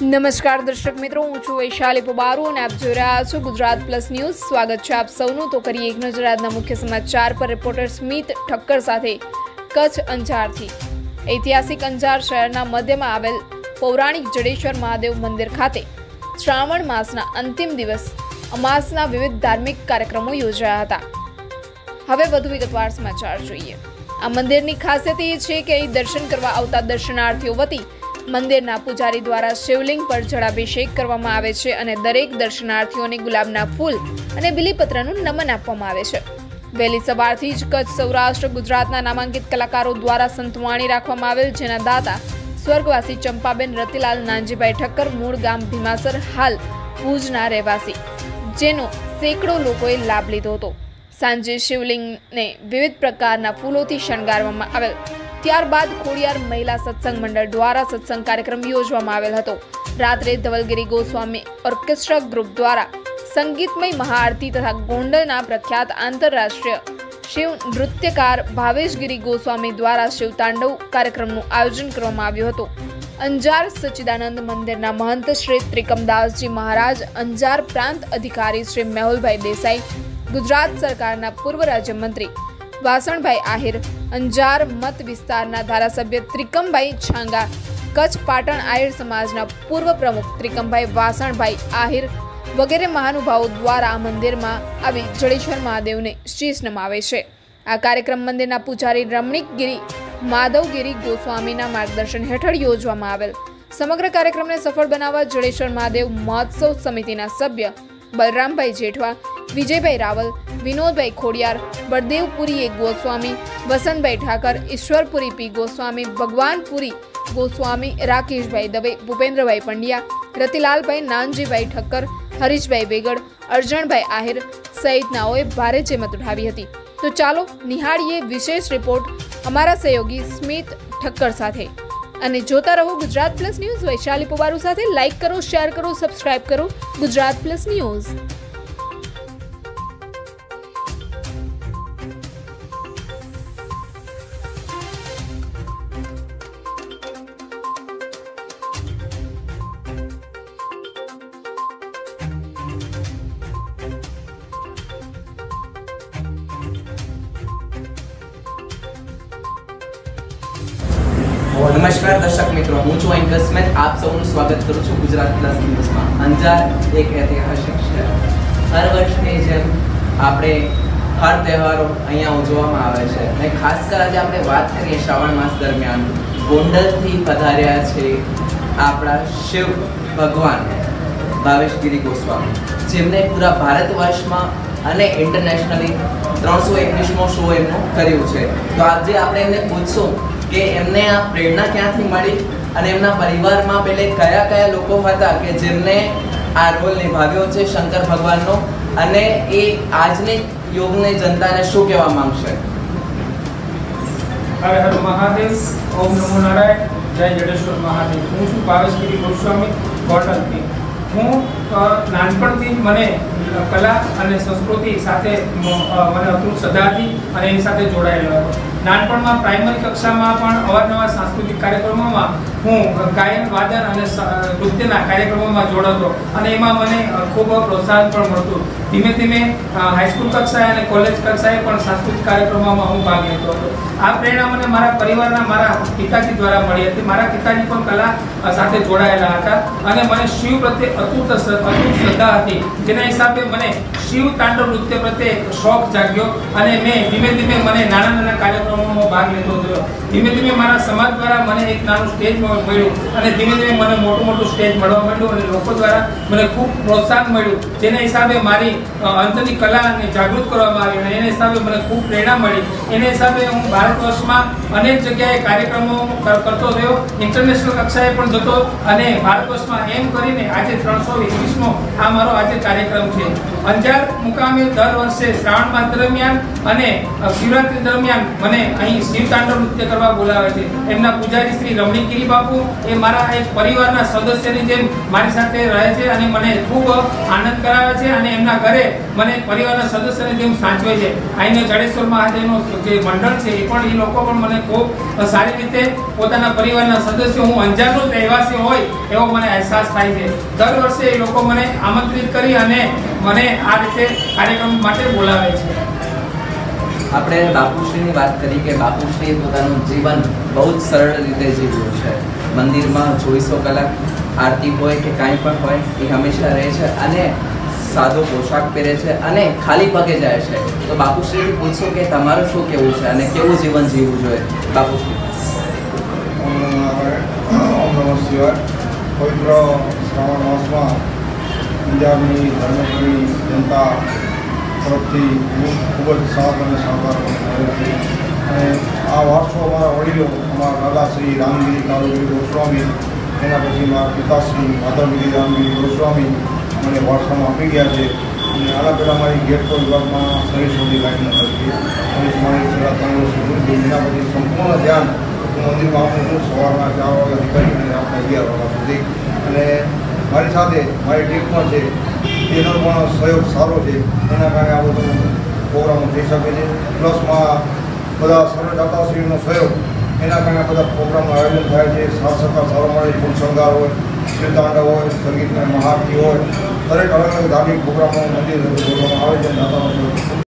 નમસ્કાર દર્શક મિત્રો, હું છું વૈશાલી પોબારુ અને આપ જોઈ રહ્યા છો ગુજરાત પ્લસ ન્યૂઝ। સ્વાગત છે આપ સૌનું। તો કરીએ એક નજર આજના મુખ્ય સમાચાર પર। રિપોર્ટર સ્મિત ઠક્કર સાથે કચ્છ અંજારથી। ઐતિહાસિક અંજાર શહેરના મધ્યમાં આવેલ પૌરાણિક જડેશ્વર મહાદેવ મંદિર ખાતે શ્રાવણ માસના અંતિમ દિવસ અમાસના વિવિધ ધાર્મિક કાર્યક્રમો યોજાયા હતા। હવે વધુ વિગતવાર સમાચાર જોઈએ। આ મંદિરની ખાસિયત એ છે કે અહીં દર્શન કરવા આવતા દર્શનાર્થીઓ વતી મંદિરના પૂજારી દ્વારા શિવલિંગ પર જળાભિષેક કરવામાં આવે છે અને દરેક દર્શનાર્થીઓને ગુલાબના ફૂલ અને બીલીપત્રનું નમન આપવામાં આવે છે। વહેલી સવારથી જ કચ્છ, સૌરાષ્ટ્ર, ગુજરાતના નામાંકિત કલાકારો દ્વારા સંતવાણી રાખવામાં આવેલ, જેના દાતા સ્વર્ગવાસી ચંપાબેન રતિલાલ નાનજીભાઈ ઠક્કર, મૂળ ગામ ભીમાસર, હાલ ભુજના રહેવાસી, જેનો સેંકડો લોકોએ લાભ લીધો હતો। સાંજે શિવલિંગને વિવિધ પ્રકારના ફૂલોથી શણગારવામાં આવેલ। ત્યારબાદ ખોડિયાર મહિલા સત્સંગ મંડળ દ્વારા સત્સંગ કાર્યક્રમ યોજવામાં આવેલ હતો। રાત્રે ધવલગીરી ગોસ્વામી ઓર્કેસ્ટ્રા ગ્રુપ દ્વારા સંગીતમય મહાઆરતી તથા ગોંડલના પ્રખ્યાત આંતરરાષ્ટ્રીય શિવ નૃત્યકાર ભાવેશગીરી ગોસ્વામી દ્વારા શિવતાંડવ કાર્યક્રમનું આયોજન કરવામાં આવ્યું હતું। અંજાર સચ્ચિદાનંદ મંદિરના મહંત શ્રી ત્રિકમદાસજી મહારાજ, અંજાર પ્રાંત અધિકારી શ્રી મેહુલભાઈ દેસાઈ, ગુજરાત સરકારના પૂર્વ રાજ્યમંત્રી વાસણભાઈ આહિર, અંજાર મત વિસ્તારના ધારાસભ્ય ત્રિકમભાઈ છાંગા, કચ્છ પાટણ આહિર સમાજના પૂર્વ પ્રમુખ ત્રિકમભાઈ વાસણભાઈ આહિર વગેરે મહાનુભાવો દ્વારા આ મંદિરમાં આવી જડેશ્વર મહાદેવને શીશ નમાવે છે। આ કાર્યક્રમ મંદિરના પૂજારી રમણીકગીરી માધવગીરી ગોસ્વામીના માર્ગદર્શન હેઠળ યોજવામાં આવેલ। સમગ્ર કાર્યક્રમને સફળ બનાવવા જડેશ્વર મહાદેવ મહોત્સવ સમિતિના સભ્ય બલરામભાઈ જેઠવા, વિજયભાઈ રાવલ, વિનોદભાઈ ખોડિયાર, બળદેવપુરી એક ગોસ્વામી, વસંતભાઈ ઠાકર, ઈશ્વરપુરી પી ગોસ્વામી, ભગવાનપુરી ગોસ્વામી, રાકેશભાઈ દવે, ભૂપેન્દ્રભાઈ પંડ્યા, રતિલાલભાઈ નાનજીભાઈ ઠક્કર, હરીશભાઈ વેગડ, અરજણભાઈ આહિર સહિતનાઓએ ભારે જહેમત ઉઠાવી હતી। તો ચાલો નિહાળીએ વિશેષ રિપોર્ટ અમારા સહયોગી સ્મિત ઠક્કર સાથે, અને જોતા રહો ગુજરાત પ્લસ ન્યૂઝ। વૈશાલી પોબારુ સાથે લાઇક કરો, શેર કરો, સબસ્ક્રાઇબ કરો ગુજરાત પ્લસ ન્યૂઝ। નમસ્કાર દર્શક મિત્રો, હું છું એન્કર સ્મિત। આપ સૌનું સ્વાગત કરું છું ગુજરાત પ્લસ ન્યૂઝમાં। અંજાર એક ઐતિહાસિક શહેર। હર વર્ષની જેમ આપણે હર તહેવારો અહીંયા ઉજવવામાં આવે છે, અને ખાસ કર આજે આપણે વાત કરીએ શ્રાવણ માસ દરમિયાન ગોંડલથી પધાર્યા છે આપણા શિવ ભગવાન ભાવેશગીરી ગોસ્વામી, જેમને પૂરા ભારત વર્ષમાં અને ઇન્ટરનેશનલી 321મો શો એમનો કર્યું છે। તો આજે આપણે એમને પૂછશું કે એમને આ પ્રેરણા ક્યાંથી મળી અને એમના પરિવારમાં પહેલે કયા કયા લોકો હતા કે જેમને આ રોલ નિભાવ્યો છે શંકર ભગવાનનો, અને એ આજની યુગની જનતાને શું કહેવા માંગશે। હર હર મહાદેવ, ઓમ નમો નારાયણ, જય જડેશ્વર મહાદેવ। હું છું ભાવેશગીરી ગોસ્વામી ગોંડલથી। હું નાનપણથી જ મને કલા અને સંસ્કૃતિ સાથે મને અતૂટ શ્રદ્ધા હતી અને એની સાથે જોડાયેલો હતો। નાનપણમાં પ્રાઇમરી કક્ષામાં પણ અવારનવાર સાંસ્કૃતિક કાર્યક્રમોમાં હું ગાયન, વાદન અને નૃત્યના કાર્યક્રમોમાં જોડાતો, અને એમાં મને ખૂબ પ્રોત્સાહન પણ મળતું। ધીમે ધીમે હાઈસ્કૂલ કક્ષાએ અને કોલેજ કક્ષાએ પણ સાંસ્કૃતિક કાર્યક્રમોમાં હું ભાગ લેતો હતો। આ પ્રેરણા મને મારા પરિવારના, મારા પિતાજી દ્વારા મળી હતી। મારા પિતાજી પણ કલા સાથે જોડાયેલા હતા અને મને શિવ પ્રત્યે અતૂટ શ્રદ્ધા હતી, જેના હિસાબે મને શિવ તાંડવ નૃત્ય પ્રત્યે શોખ જાગ્યો અને મેં ધીમે ધીમે મને નાના નાના કાર્યક્રમોમાં ભાગ લેતો થયો। ધીમે ધીમે મારા સમાજ દ્વારા મને એક નાનું સ્ટેજ મળ્યું અને ધીમે ધીમે મને મોટું સ્ટેજ મળવા માંડ્યું અને લોકો દ્વારા મને ખૂબ પ્રોત્સાહન મળ્યું, જેના હિસાબે મારી અંતરની કલાને જાગૃત કરવામાં આવી અને એના હિસાબે મને ખૂબ પ્રેરણા મળી। એના હિસાબે હું ભારત વર્ષમાં અનેક જગ્યાએ કાર્યક્રમો કરતો રહ્યો, ઇન્ટરનેશનલ કક્ષાએ પણ જતો, અને ભારત વર્ષમાં એમ કરીને આજે 321મો આ મારો આજે કાર્યક્રમ છે। અંજાર મુકામે દર વર્ષે શ્રાવણ માસ દરમિયાન અને શિવરાત્રી દરમિયાન મને અહીં શિવ તાંડવ નૃત્ય કરવા બોલાવે છે। એમના પૂજારી શ્રી રમણીકગીરી બાપુ એ મારા એક પરિવારના સદસ્યની જેમ મારી સાથે રહે છે અને મને ખૂબ આનંદ કરાવે છે, અને એમના ઘરે મને પરિવારના સદસ્યને જેમ સાચવે છે. અહીંનો જડેશ્વર મહાદેવનો જે મંડળ છે એ પણ એ લોકો પણ મને ખૂબ સારી રીતે પોતાના પરિવારના સદસ્યો, હું અંજારનો રહેવાસી હોય એવો મને અહેસાસ થાય છે. દર વર્ષે એ લોકો મને આમંત્રિત કરી અને મને આ રીતે કાર્યક્રમ માટે બોલાવે છે. આપણે બાપુશ્રીની વાત કરી કે બાપુશ્રીએ પોતાનું જીવન બહુ જ સરળ રીતે જીવ્યું છે. મંદિરમાં 24 કલાક આરતી હોય કે કાંઈ પણ હોય એ હંમેશા રહે છે અને સાદો પોશાક પહેરે છે અને ખાલી પગે જાય છે. તો બાપુશ્રીથી પૂછશો કે તમારું શું કહેવું છે અને કેવું જીવન જીવવું જોઈએ બાપુશ્રી? ઓમ નમઃ શિવાય. પવિત્ર શ્રાવણ માસમાં પંજાબની ધર્મપ્રેમી જનતા તરફથી ખૂબ જ સાથ અને સહકાર મળ્યો છે અને આ વારસો અમારા વડીલો, અમારા દાદા શ્રી રામગીરી કાળુગીરી ગોસ્વામી, એના પછી મારા પિતાશ્રી માધવગીરી રામગીરી ગોસ્વામી મને વારસામાં આપી ગયા છે. અને આના પહેલાં મારી ગેટકો વિભાગમાં સર્વિસ અધિકારીને હતી. સર્વિસ મારી છેલ્લા 3 વર્ષ સુધી. એના પછી સંપૂર્ણ ધ્યાન મંદિરમાં આપું છું સવારના 4 વાગ્યાથી કરીને રાતના 11 વાગ્યા સુધી. અને મારી સાથે મારી ટીમ પણ છે, એનો પણ સહયોગ સારો છે. એના કારણે આ બધું પ્રોગ્રામો થઈ શકે છે. પ્લસમાં બધા સર્વદાતાશ્રીનો સહયોગ, એના કારણે બધા પ્રોગ્રામનું આયોજન થાય છે. સાથ સહકાર સારો મળે છે. ફૂલ શણગાર હોય, શિવતાંડવ હોય, સંગીતમય મહાઆરતી હોય, દરેક અલગ અલગ ધાર્મિક પ્રોગ્રામો મંદિર કરવામાં આવે છે. દાતાનો સહયોગ